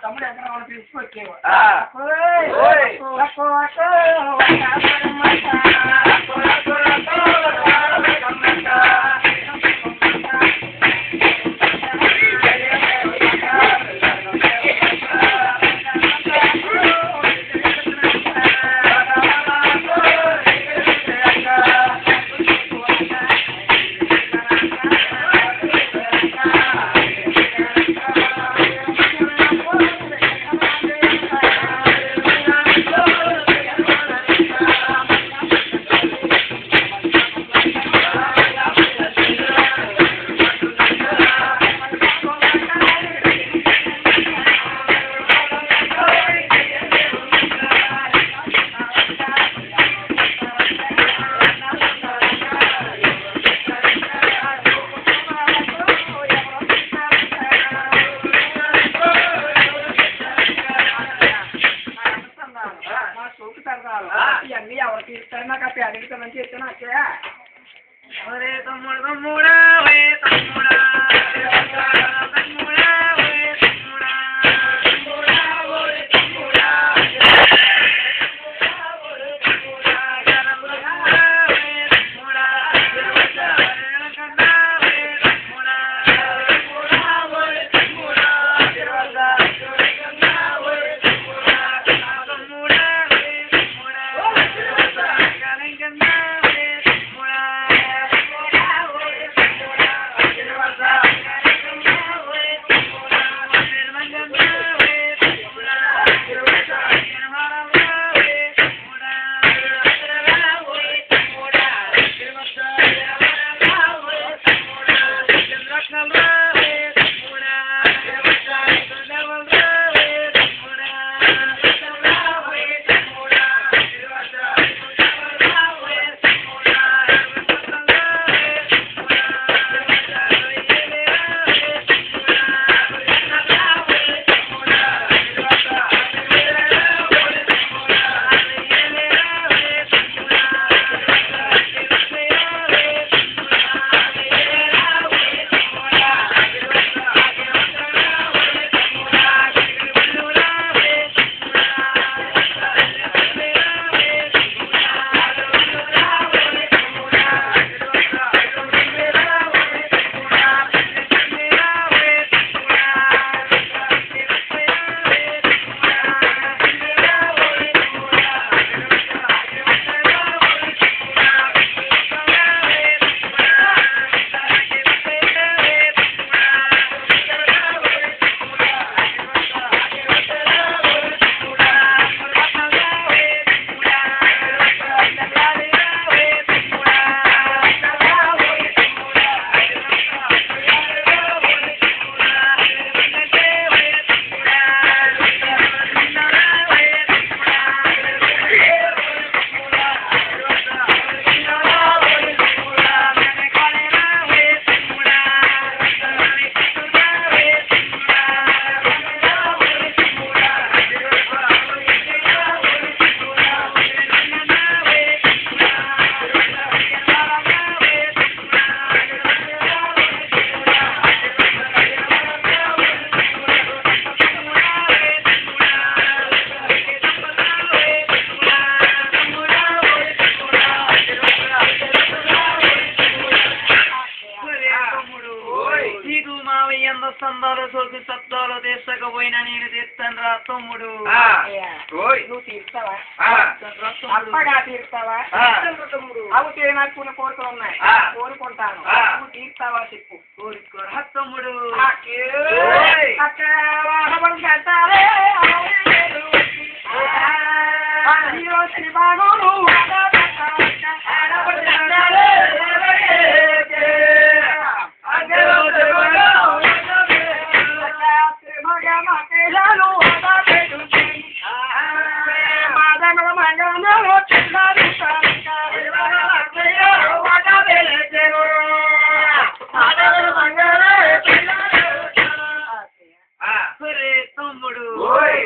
తమ్ముడు ఎంత తీసుకొచ్చేవా సందాలు సోకి సత్తాలు తీర్చకపోయినా నేను తీర్తాను రా తమ్ముడు. నువ్వు తీరుస్తావా? అప్పగా తీరుస్తావా? అవు తీరడానికి కొన్ని కోరికలు ఉన్నాయి, కోరుకుంటాను. నువ్వు తీరుస్తావా చెప్పు. కోరుకోరా తమ్ముడు.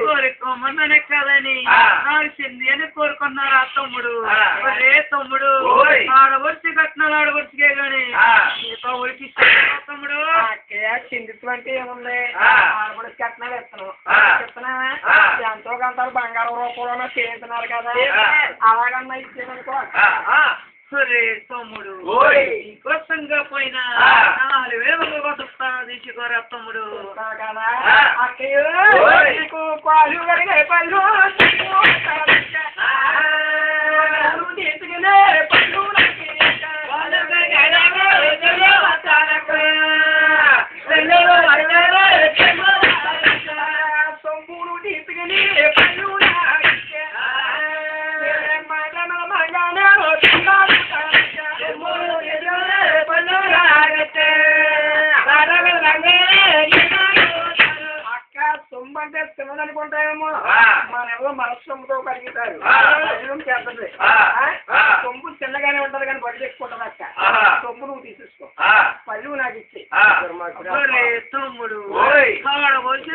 కోరుకోమన్నానే కదని నాకు చెంది అని కోరుకున్నారా తమ్ముడు. రే తమ్ముడు ఆడవడిచి కట్టినాడు ఆడవడిచికే గాని ఉడికి తమ్ముడు. చిందిత్వం అంటే ఏముంది? ఆడబడికి కట్నాలు ఇస్తున్నావు, చెప్తున్నావా? ఎంతో కొంత బంగారం రూపంలోనే చేస్తున్నారు కదా, అలాగన్నా ఇచ్చేదనుకో. సరే తమ్ముడు కోసంగా పోయినా 4000 కొట్టుస్తాను తీసుకోరా తమ్ముడు. కదా అక్కయ్య నీకు పాలు కడిగే పళ్ళు తీసుకునే పళ్ళు సొంపులు తీసుకుని పళ్ళు సొమ్మంటే తినదనుకుంటామేమో, మనెవరో మనస్సొమ్ముతో కలుగుతారు. చేస్తుంది సొమ్ము చిన్నగానే ఉంటది కానీ బడి తెచ్చుకుంటుంది అక్క. సొమ్ము నువ్వు తీసేసుకో, పళ్ళు నాకు ఇచ్చి. తమ్ముడు ఆడవచ్చి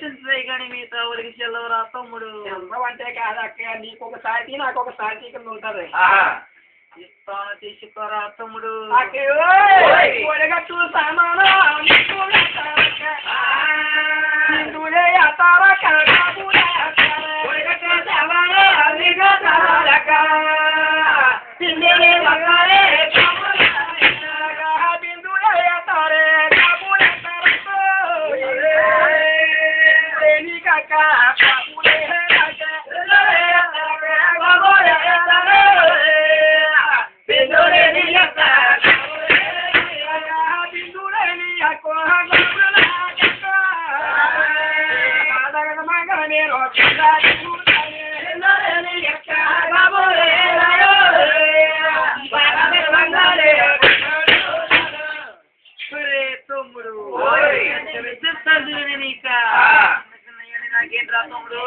తింటున్నాయి కానీ మిగతా ఊరికి చెల్లవరా తమ్ముడు. ఎంత అంటే కాదు అక్క, నీకు ఒక సాటి నాకు ఒక సాటి కింద ఉంటది. ఇస్తాను తీసుకోరా తమ్ముడు. ఒడగట్టు సామాను హిందులే అతారా కడగాబులే ఒడగట్టు సామాను అల్లిగా తారక హిందులే లంగారే కబులే బిందులే అతారే కబులే తరతో ఏని కాక కబులే కాక లే అతారే కబులే తరే బిందులే నియత బిందులే నియకో తమ్ముడు నాకేం రా తమ్ముడు.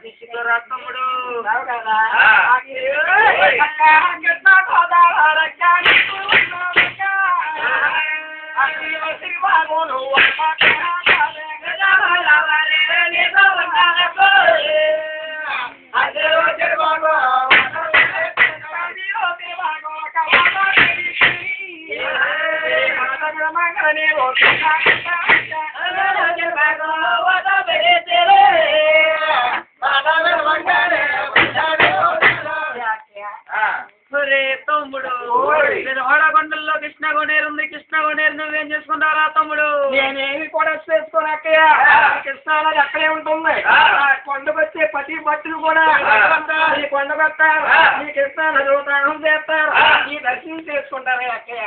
తీసుకోరా తమ్ముడు. తమ్ముడు హోడగొండల్లో కృష్ణ గోనేరు ఉంది, కృష్ణ గోనేరు నువ్వేం చేసుకుంటారా తమ్ముడు. నేనేమి కూడా చేసుకోనక్కయ్య, కృష్ణానది అక్కడే ఉంటుంది. కొండకొచ్చే ప్రతి భక్తులు కూడా ఈ కొండకొస్తారు, ఈ కృష్ణానది స్నానం చేస్తారు, ఈ దర్శనం చేసుకుంటారా అక్కయ్య.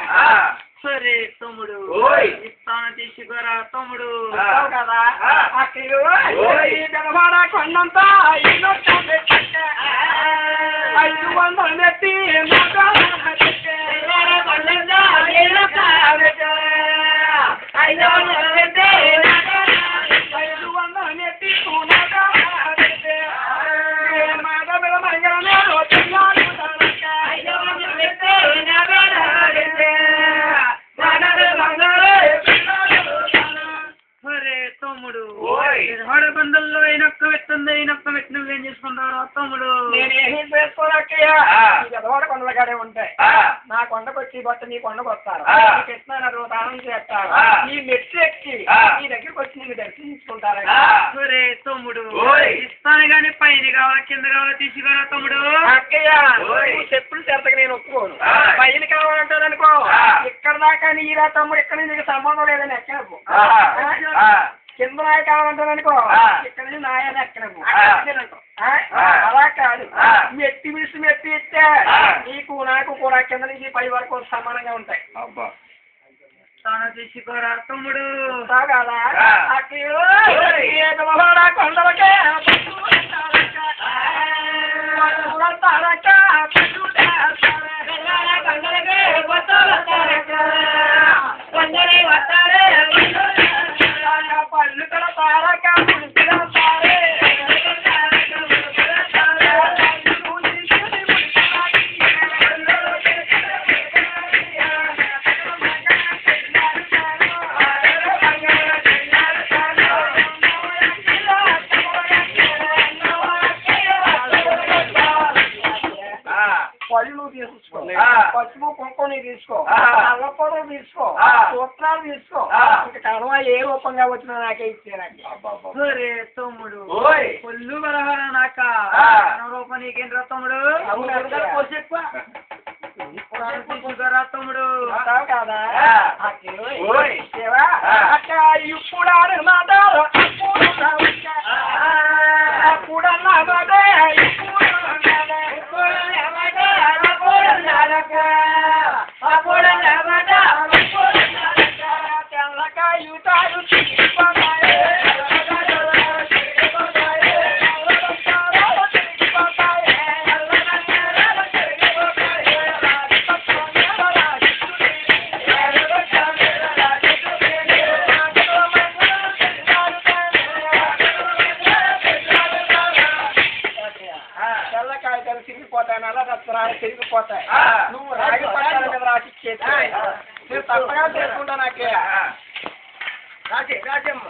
సరే తమ్ముడు ఇస్తాను తీసుకోరా తమ్ముడు. కదా అక్కయ్య గడవాడ కొండంతా 500 నెత్తి తమ్ముడు హోడబండల్లో ఈనొక్క పెట్టింది, ఈనొక్క పెట్టి నువ్వేం చేసుకుంటారా తమ్ముడు. నేనేం చేసుకోనక్కయ్య, గదవాడ కొండల కాడే ఉంటాయి. నా కొండకు వచ్చి బట్ట నీ కొండకు వస్తారు, కృష్ణానది దానం చేస్తారు, నీ మెట్లు ఎక్కి నీ దగ్గరకు వచ్చి నీకు దర్శించుకుంటారా. సరే తమ్ముడు ఇస్తాను గాని పైన పైన కావాలా కింద కావాలా తీసుకురా తమ్ముడు. అక్కయ్య చెప్పులు చెత్తకి నేను ఒప్పుకోను. పైన కావాలంటాను అనుకో, ఇక్కడ దాకా నీరా తమ్ముడు, ఇక్కడ నీకు సంబంధం లేదని ఎక్కడపు. కింద నాయ కావాలంటాను అనుకో, ఇక్కడ నుంచి నాయని ఎక్కడపు. అలా కాదు, మెట్టి విడిసి మెట్టి ఇస్తే నీకు నాకు కూడా కింద నుంచి పై వరకు సమానంగా ఉంటాయి. తాను తీసుకోరా తమ్ముడు. కదా కొండలకే పళ్ళు కల తారక పళ్ళు నువ్వు తీసుకో, పసుపు కుంకుమ నీకు తీసుకో, అల్లపొడవు తీసుకో, సూత్రాలు తీసుకో, ఇంకా కడవ ఏ రూపంగా వచ్చినా నాకే ఇచ్చేనండి. ఒరే తమ్ముడు పొల్లు బలహార నాక రూపం నీకేంట్రా తమ్ముడు. తీసుకురా తమ్ముడు. కదా అక్క ఇప్పుడు మాదారు తిరిగిపోతాయి, నల్ల రత్నాలు తిరిగిపోతాయి. నువ్వు రాగి పట్టాల మీద రాసి ఇచ్చేది నేను తప్పగా చేసుకుంటా. నాకే రాజమ్మ